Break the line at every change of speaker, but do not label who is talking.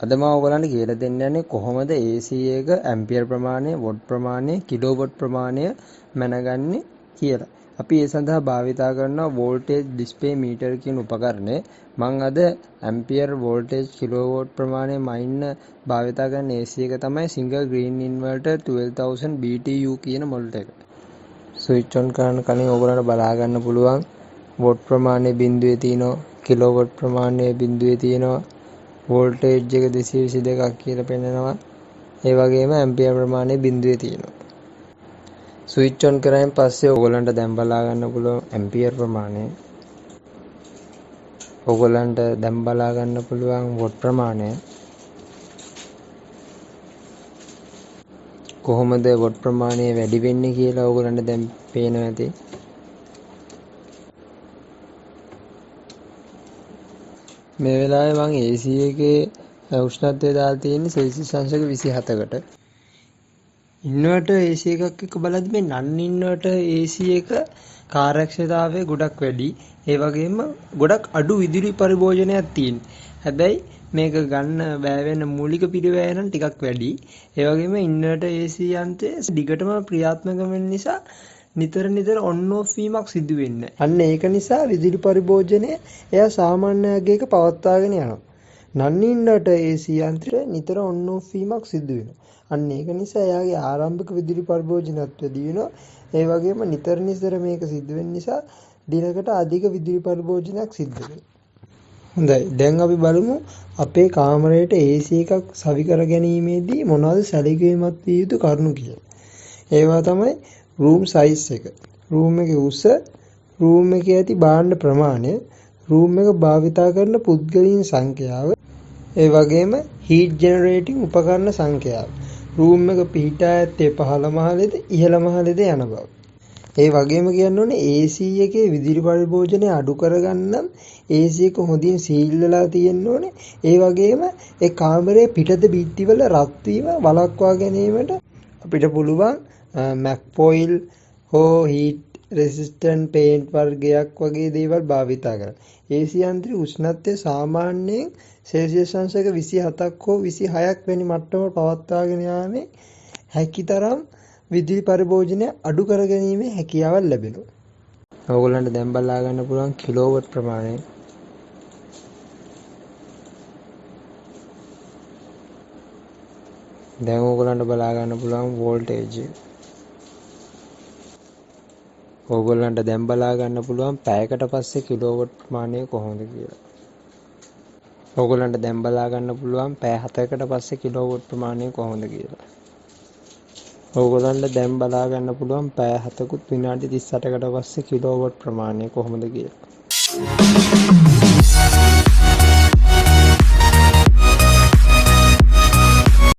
අද මම ඔයගලන්ට කියලා දෙන්න යන්නේ කොහොමද AC එක ඇම්පියර් ප්‍රමාණය, වොට් ප්‍රමාණය, කිලෝවොට් ප්‍රමාණය මැනගන්නේ කියලා. අපි ඒ සඳහා භාවිතා කරනවා වෝල්ටේජ් ඩිස්ප්ලේ මීටර් කියන උපකරණය. මම අද ඇම්පියර්, වෝල්ටේජ්, කිලෝවොට් ප්‍රමාණය මයින්න භාවිතා කරන AC එක තමයි සිංගල් ග්‍රීන් ඉන්වර්ටර් 12000 BTU කියන මොඩල් එක. ස්විච් ඔන් කරන කලින් ඔයගලන්ට බලා ගන්න පුළුවන් වොට් ප්‍රමාණය බිඳුවේ තියෙනවා, කිලෝවොට් ප්‍රමාණය බිඳුවේ තියෙනවා, වෝල්ටේජ් එක 222ක් කියලා පෙන්නනවා. ඒ වගේම ඇම්පියර් ප්‍රමාණය බිඳුවේ තියෙනවා. ස්විච් ඔන් කරායින් පස්සේ ඔයගලන්ට දැන් බලා ගන්න පුළුවන් ඇම්පියර් ප්‍රමාණය. ඔයගලන්ට දැන් බලා ගන්න පුළුවන් වොට් ප්‍රමාණය. කොහොමද වොට් ප්‍රමාණය වැඩි වෙන්නේ කියලා ඔයගලන්ට දැන් පේනවා ඇති. මේ වෙලාවේ මම AC එකේ උෂ්ණත්වය දාලා තියෙන්නේ සෙල්සියස් අංශක 27කට. ඉන්වර්ටර් AC එකක් එක්ක බලද්දි මේ නන් ඉන්වර්ටර් AC එක කාර්යක්ෂමතාවය ගොඩක් වැඩි. ඒ වගේම ගොඩක් අඩු විදුලි පරිභෝජනයක් තියෙනවා. හැබැයි මේක ගන්න බෑ වෙන මූලික පිරිවැය නම් ටිකක් වැඩි. ඒ වගේම ඉන්වර්ටර් AC යන්ත්‍රය දිගටම ක්‍රියාත්මක වෙන නිසා නිතර ඔන් ඔෆ් වීමක් සිදු වෙන්නේ. අන්න ඒක නිසා විදුලි පරිභෝජනය එයා සාමාන්‍ය අගයක පවත්වාගෙන යනවා. නන් ඉන්වර්ටර් AC යන්ත්‍රය නිතර ඔන් ඔෆ් වීමක් සිදු වෙනවා. අන්න ඒක නිසා එයාගේ ආරම්භක විදුලි පරිභෝජනයත් වැඩි වෙනවා. ඒ වගේම නිතර මේක සිදු වෙන නිසා දිනකට අධික විදුලි පරිභෝජනයක් සිද්ධ වෙනවා. හොඳයි. දැන් අපි බලමු අපේ කාමරයට AC එකක් සවි කර ගැනීමේදී මොනවද සැලකිලිමත් විය යුතු කරුණු කියලා. ඒවා තමයි රූම් සයිස් එක, රූම් එකේ උස, රූම් එකේ ඇති භාණ්ඩ ප්‍රමාණය, රූම් එක භාවිතා කරන පුද්ගලයන් සංඛ්‍යාව, ඒ වගේම හීට් ජෙනරේටිං උපකරණ සංඛ්‍යාව, රූම් එක පිහිටා ඇත්තේ පහළ මහලේද ඉහළ මහලේද යන බව. ඒ වගේම කියන්න ඕනේ AC එකේ විදුලි පරිභෝජනය අඩු කරගන්නම් AC එක හොඳින් සීල් වෙලා තියෙන්න ඕනේ. ඒ වගේම ඒ කාමරයේ පිටත බිත්තිවල රත් වීම වළක්වා ගැනීමට අපිට පුළුවන් මැක්පොයිල් හෝ හීට් රෙසිස්ටන්ට් පේන්ට් වර්ගයක් වගේ දේවල් භාවිතා කරන්න. AC යන්ත්‍රයේ උෂ්ණත්වය සාමාන්‍යයෙන් සෙල්සියස් අංශක 27ක් හෝ 26ක් වැනි මට්ටමකට පවත්වාගෙන යාමේ හැකිතරම් විදුලි පරිභෝජනය අඩු කර ගැනීමේ හැකියාවක් ලැබෙනවා. ඕගොල්ලන්ට දැන් බලා ගන්න පුළුවන් කිලෝවොට් ප්‍රමාණය. දැන් ඕගොල්ලන්ට බලා ගන්න පුළුවන් වෝල්ටේජ්. ඕගොල්ලන්ට දැන් බලා ගන්න පුළුවන් පැයකට පස්සේ කිලෝවොට් ප්‍රමාණය කොහොමද කියලා. ඕගොල්ලන්ට දැන් බලා ගන්න පුළුවන් පැය 7කට පස්සේ කිලෝවොට් ප්‍රමාණය කොහොමද කියලා. ඕගොල්ලන්ට දැන් බලා ගන්න පුළුවන් පැය 7කුත් විනාඩි 38කට පස්සේ කිලෝවොට් ප්‍රමාණය කොහොමද කියලා.